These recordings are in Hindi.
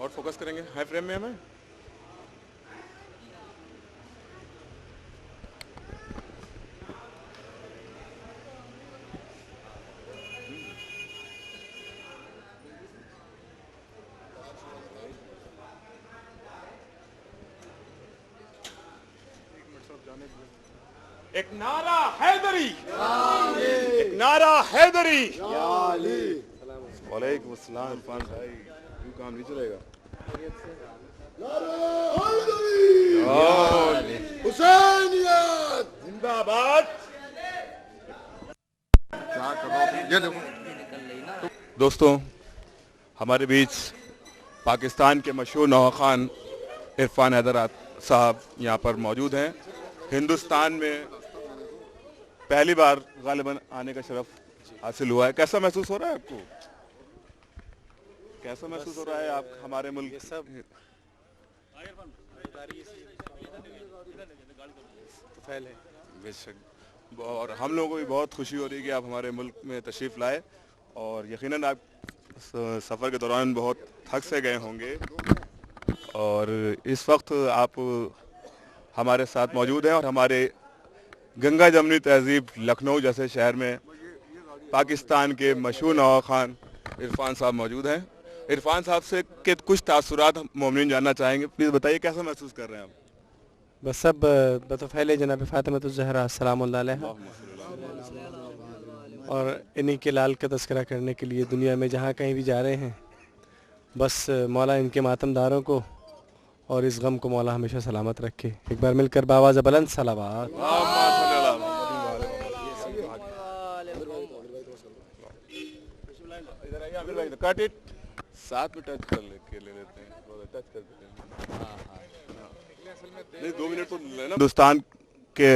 और फोकस करेंगे, हाई फ्रेम में हमें। एक नारा हैदरी, एक नारा हैदरी। वालेकुम अस्सलाम इरफान भाई, क्यों काम नहीं चलेगा? हुसैनियत जिंदाबाद। क्या करो ये देखो दोस्तों, हमारे बीच पाकिस्तान के मशहूर नौहा खान इरफान हैदर साहब यहाँ पर मौजूद हैं। हिंदुस्तान में पहली बार गालिबन आने का शरफ हासिल हुआ है। कैसा महसूस हो रहा है आपको? कैसा महसूस हो रहा है आप हमारे मुल्क ये सब बेशक, और हम लोगों को भी बहुत खुशी हो रही है कि आप हमारे मुल्क में तशरीफ़ लाए, और यकीनन आप सफ़र के दौरान बहुत थक से गए होंगे, और इस वक्त आप हमारे साथ मौजूद हैं और हमारे गंगा जमनी तहजीब लखनऊ जैसे शहर में पाकिस्तान के मशहूर नौहा खान इरफान साहब मौजूद हैं। इरफान साहब से के कुछ तासुरात मोमिन जानना चाहेंगे, प्लीज़ बताइए कैसा महसूस कर रहे हैं आप? बस सब बतफ़ैल जनाब फ़ातिमा अस्सलाम अलैहा, और इन्हीं के लाल का तज़किरा करने के लिए दुनिया में जहाँ कहीं भी जा रहे हैं, बस मौला इनके मातमदारों को और इस गम को मौला हमेशा सलामत रखे। एक बार मिलकर बावाज़ बुलंद सलावत। कट इट, साथ में टच कर ले लेते हैं, टच कर देते हैं। नहीं 2 मिनट तो लेना। हिंदुस्तान के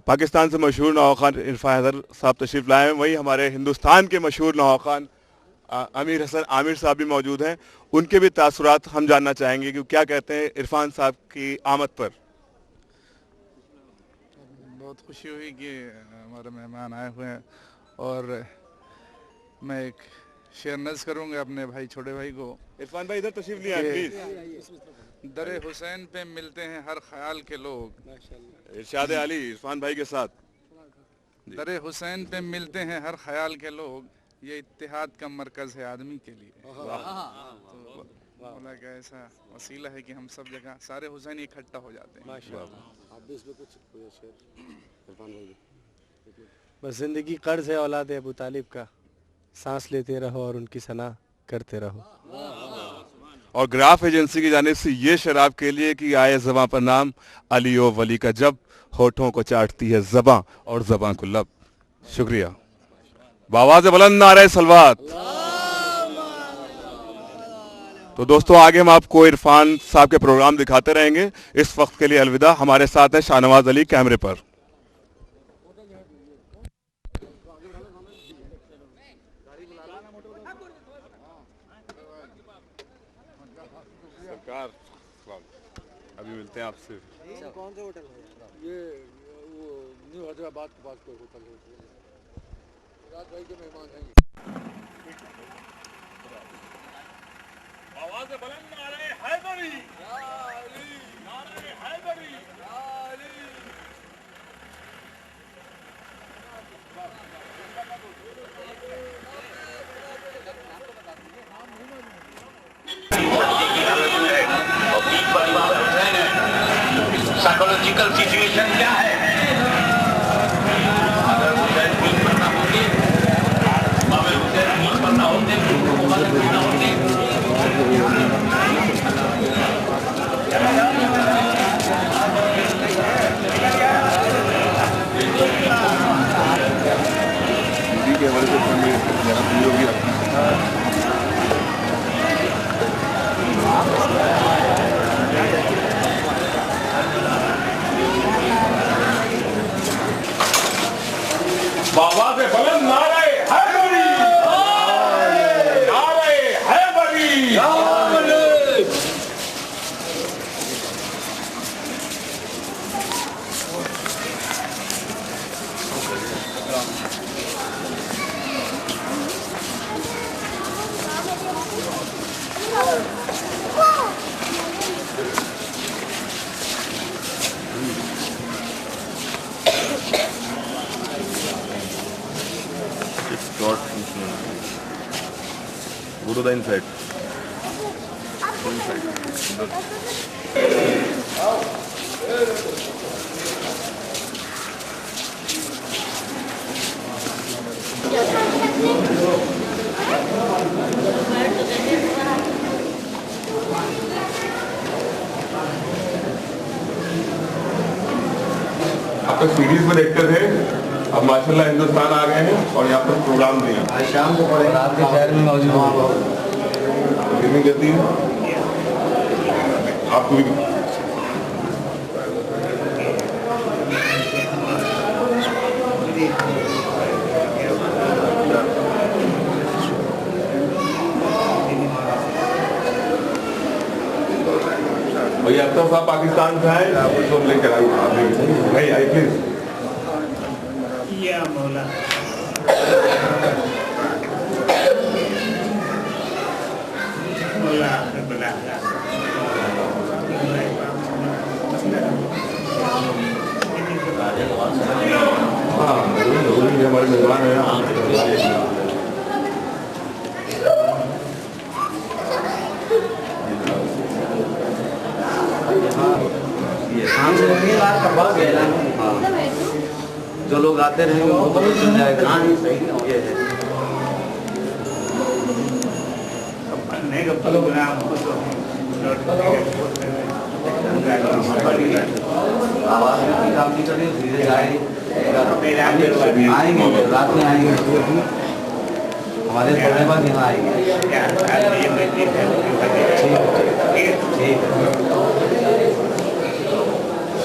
पाकिस्तान से मशहूर नौहा खान इरफान हैदर साहब तशरीफ लाए हैं, वहीं हमारे हिंदुस्तान के मशहूर नौहा खान अमीर हसन आमिर साहब भी मौजूद हैं। उनके भी तासुरात हम जानना चाहेंगे कि क्या कहते हैं इरफान साहब की आमद पर। बहुत खुशी हुई कि हमारे मेहमान आए हुए हैं, और मैं एक शेर नज़ करूँगा अपने भाई छोटे भाई को। इरफान भाई इधर तशरीफ ले आए प्लीज। दरे हुसैन पे मिलते हैं हर ख्याल के लोग, इरशाद अली इरफान भाई के साथ। दरे हुसैन पे मिलते हैं हर ख्याल के लोग, ये इत्तेहाद का मरकज़ है आदमी के लिए। तो मौला का ऐसा वसीला है कि हम सब जगह सारे हुसैन इकट्ठा हो जाते हैं। बस ज़िंदगी कर्ज है औलाद अबू तालिब का, सांस लेते रहो और उनकी सना करते रहो। और ग्राफ एजेंसी की जानिब से ये शराब के लिए कि आए ज़बां पर नाम अली ओ वली का, जब होठों को चाटती है ज़बां और ज़बां को लब। शुक्रिया। बावाज़ बुलंद नारे सलवात। तो दोस्तों आगे हम आपको इरफान साहब के प्रोग्राम दिखाते रहेंगे। इस वक्त के लिए अलविदा। हमारे साथ है शाहनवाज अली कैमरे पर। सरकार अभी मिलते हैं आपसे। कौन सा होटल है ये? वो न्यू हैदराबाद के पास कोई होटल है, रात भाई के मेहमान हैं। आवाज़ बुलंद नारे हैदरी, नारे हैदरी। साइकोलॉजिकल सिचुएशन क्या है? अगर हुसैन मीट पर ना होते, अगर हुसैन मीट पर ना होते, मुबारक ना होते, to the inside. आप तो सीरीज में देखते थे, अब माशाल्लाह हिंदुस्तान आ गए हैं और यहाँ पर प्रोग्राम दिया। आज शाम को पड़े रात के शहर में मौजूद हूँ। कितनी कहती है आपको भी? भैया अब तो साहब पाकिस्तान से आए, आप उसको लेकर आइए। नहीं आइए प्लीज। मोहल्ला हाँ हमारे मेहमान हैं। जो लोग आते रहेंगे वो तो मिल जाएगा। ये है आवाज़ में काम की करें, धीरे आएंगे, रात में आएंगे, हमारे थोड़े बाद यहाँ आएंगे। ठीक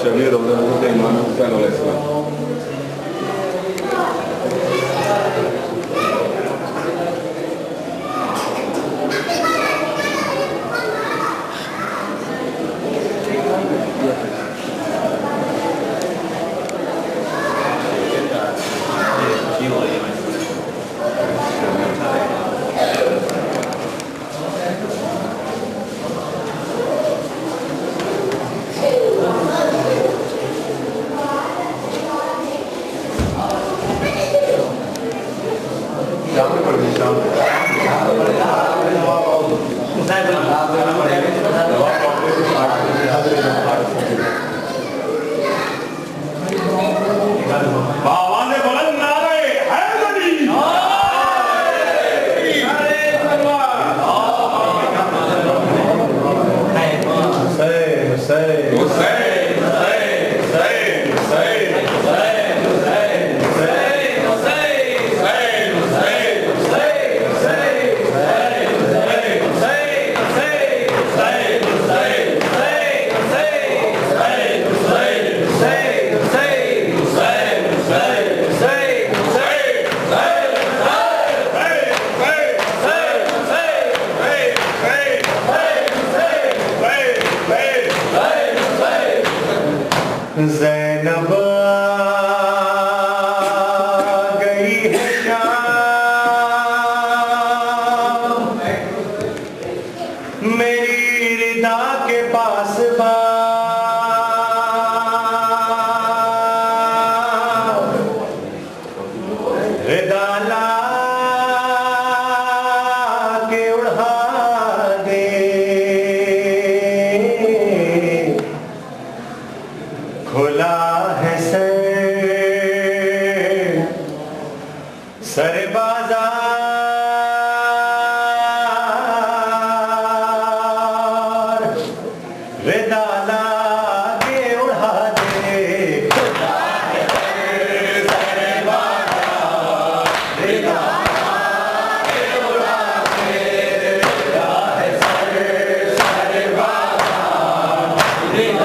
शबीर इमाम हुसैन ज़ैनब गई है शाम मेरी रिदा के पास रिदा ला के उड़ा दे खुला है सर बाजार रिदा ला के उड़ा दे खुला है सर बाजार रिदा ला के उड़ा दे खुला है सर बाजार रिदा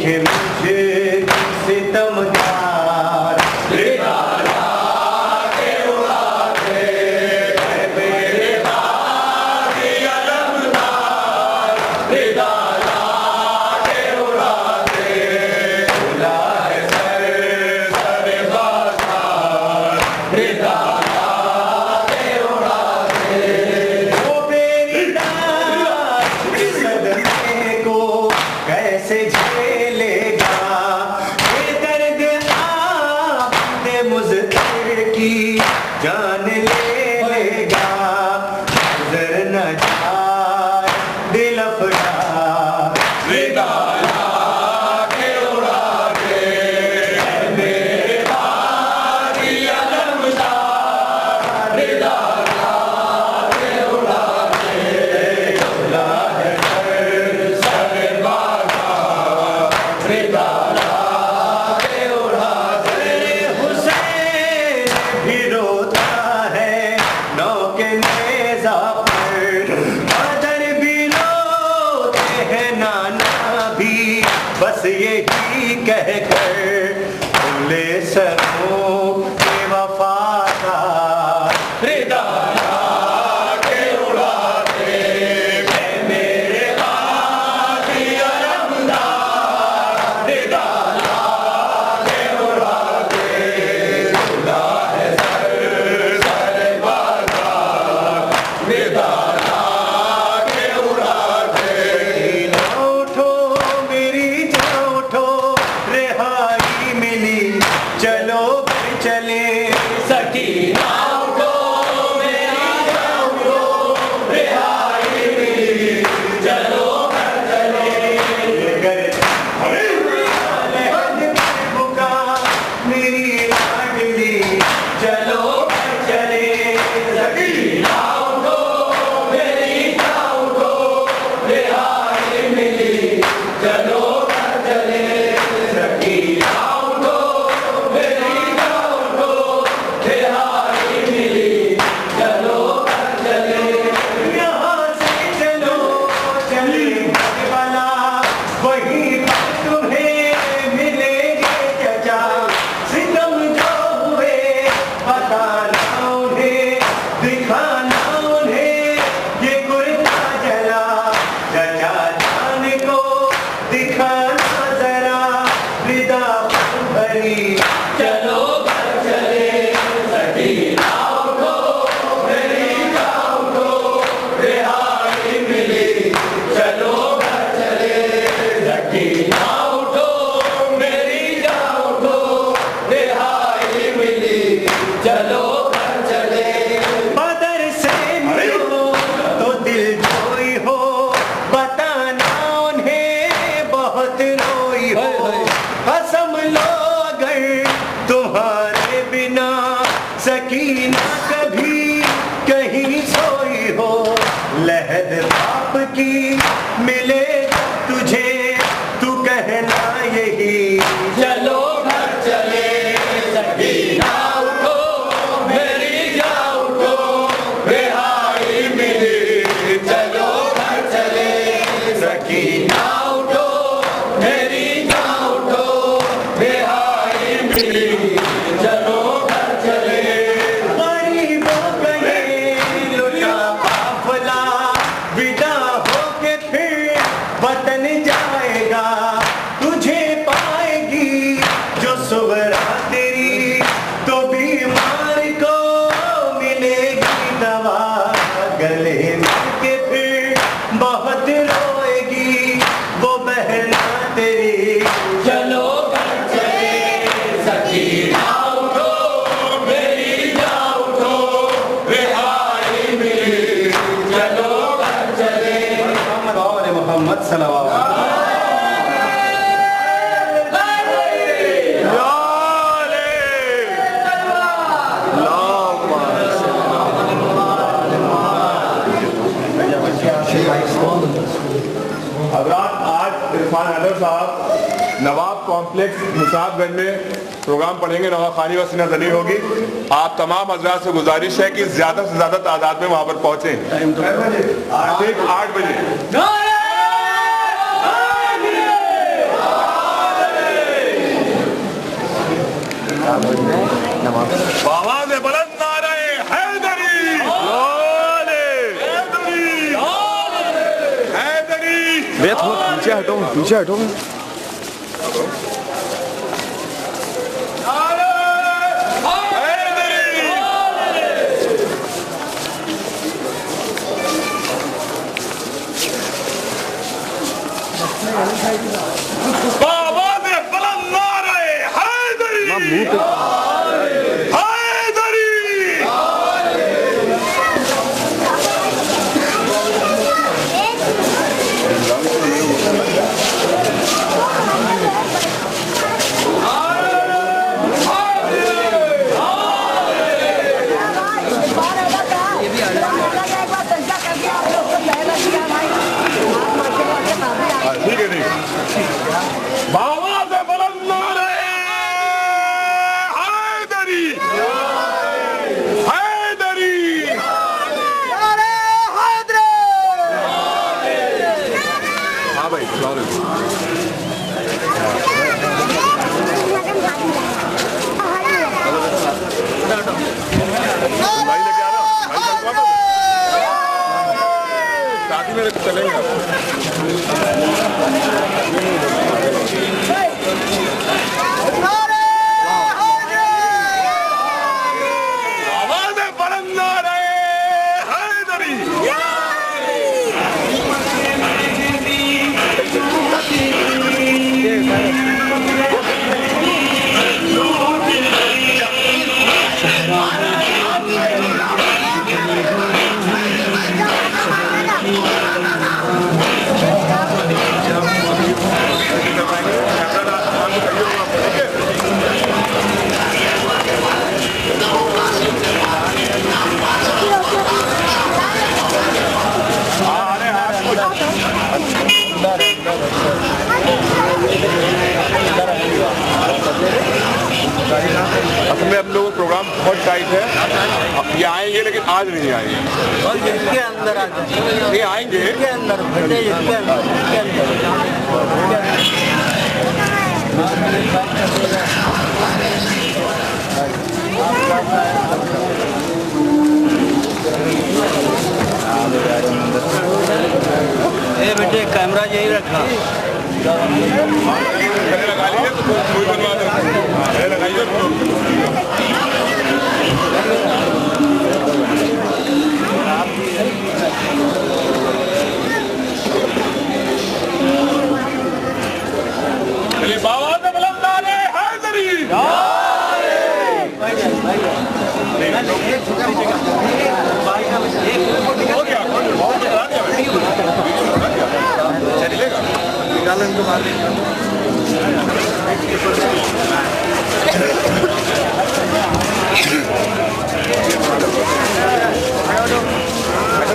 देखे मुझे सितमगार रिदा के उड़ाते मेरे दादी अलमदार रिदा के उड़ाते बुलाए सर सर बाजार रिदा के उड़ाते वो बेरिदार इस सदमे को कैसे झेलेगा ये दर्द आपने मुझसे की जान ले लेगा नजर न जाए दिल अफरार रिदा के उड़ाते मेरे दादी अलमदार रिदा के उड़ाते बुला है सर बाजार रिदा के उड़ाते हुसैन भी रोता है नौके नेज़ा पर अदर भी रोते हैं नाना भी बस यही कहकर बोले सरों के वफादार रिदा के उड़ाते मेरे दादी अलमदार रिदा के उड़ाते बुला है सर सर बाजार रिदा के उड़ाते ना उठो मेरी जान उठो रिहाई मिली चलो घर चले सकीना उठो मेरी जान उठो रिहाई मिली चलो घर चले बुका मेरी लाडली चलो घर चले सकीना उठो मेरी जान उठो रिहाई मिली चलो घर चले सकीना उठो मेरी जान उठो रिहाई मिली चलो घर चले यहाँ से चलो चले वाला वहीं पर तुम्हें मिलेंगे चचा सितम जो हुए बताना उन्हें दिखाना उन्हें ये कुर्ता जला चचा जान को दिखाना जरा रिदा भरी चलो घर चले सकीना उठो मेरी जान उठो रिहाई मिली चलो घर चले सकीना उठो मेरी जान उठो रिहाई मिली चलो घर चले बदर से मिलो तो दिल जोई हो बताना उन्हें बहुत रोई हो कसम लो अगर तुम्हारे बिना सकीना कभी कहीं सोई हो लहद बाप की मिले तुझे तू कहना यही चलो घर चले सकीना उठो मेरी जान उठो रिहाई मिली चलो घर चले सकीना उठो मेरी जान उठो रिहाई मिली चलो घर चले गरीबों का ये लुटा काफिला विदा होके फिर वतन जाएगा तुझे पाएगी जो सुबरा तेरी तो बीमार को मिलेगी दवा गले मिल के फिर बहुत रोएगी वो बहना तेरी चलो घर चले सकीना उठो मेरी जान उठो रिहाई मिली चलो घर चले मोहम्मद सल्लल्लाहु अलैहि हज़रात, आज इरफान हैदर साहब नवाब कॉम्प्लेक्स मुसाफगंज में प्रोग्राम पढ़ेंगे। नौहा खानी व सीना जनी होगी। आप तमाम हज़रात से गुजारिश है कि ज़्यादा से ज़्यादा तादाद में वहाँ पर पहुँचें। 8 बजे पीछे हटो। असल में हम लोगों का प्रोग्राम बहुत टाइट है, ये आएंगे लेकिन आज नहीं आएंगे। इसके अंदर आ जाए, ये आएंगे इसके अंदर भट्टे, इसके अंदर, इसके अंदर। बेटे कैमरा यही रखा। लगा लीजिए तो कोई बनवा दो, लगाइए चलिए बाबा से बुलंद नारे हैदरी। हो गया चलेगा, निकालो इनको मार दीजिए।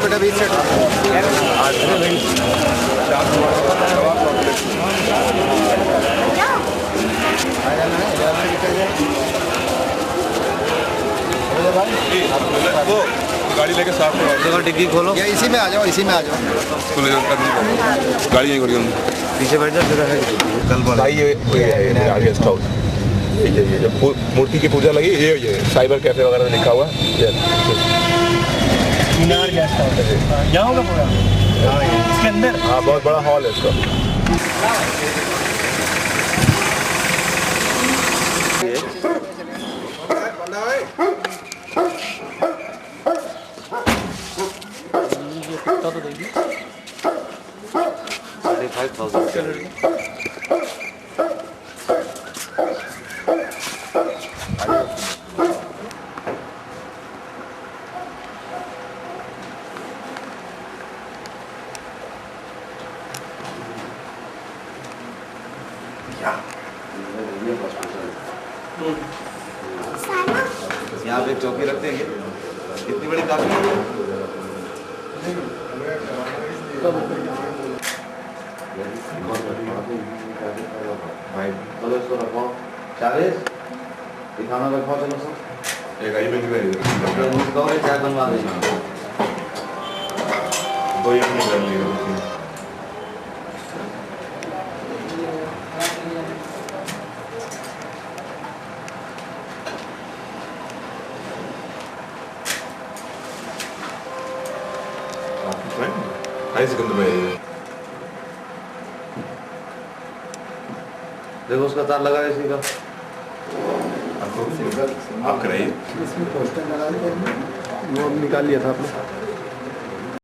बेटा बीच से वो गाड़ी लेके साफ करो, डिग्गी खोलो या इसी में आ जाओ, इसी में आ जाओ, गाड़ी नहीं खोलिए, पीछे बैठ जाओ। कल भाई ये आगे स्टॉप, ये जब मूर्ति की पूजा लगी, ये साइबर कैफे वगैरह लिखा हुआ मीनार गेस्ट हाउस है, यहाँ होगा पूरा इसके अंदर। हाँ बहुत बड़ा हॉल है इसका। तो देखिए 5,500 यहाँ पे चौकी रखते हैं, कितनी बड़ी काफी है। चलो इसको रखो 40 दिखाना रखो, चलो सब एक आई में चाय बनवा देना, दो ही अपने कर लिए। देखो उसका तार लगा है इसी का। आप कराइए, वो निकाल लिया था आपने।